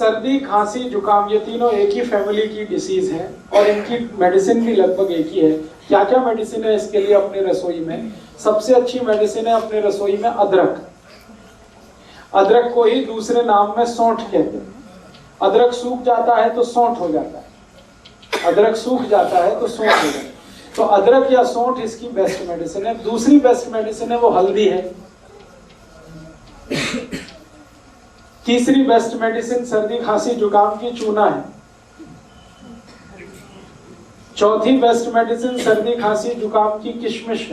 सर्दी, खांसी, जुकाम ये तीनों एक ही फैमिली की डिसीज है और इनकी मेडिसिन भी लगभग एक ही है। क्या क्या मेडिसिन है इसके लिए अपनी रसोई में? सबसे अच्छी मेडिसिन है अपनी रसोई में अदरक। अदरक को ही दूसरे नाम में सौंठ कहते हैं। अदरक सूख जाता है तो सौंठ हो जाता है, अदरक सूख जाता है तो सौंठ हो जाता है। तो अदरक या सौंठ इसकी बेस्ट मेडिसिन है। दूसरी बेस्ट मेडिसिन है वो हल्दी है। तीसरी बेस्ट मेडिसिन सर्दी, खांसी, जुकाम की चूना है। चौथी बेस्ट मेडिसिन सर्दी, खांसी, जुकाम की किशमिश है।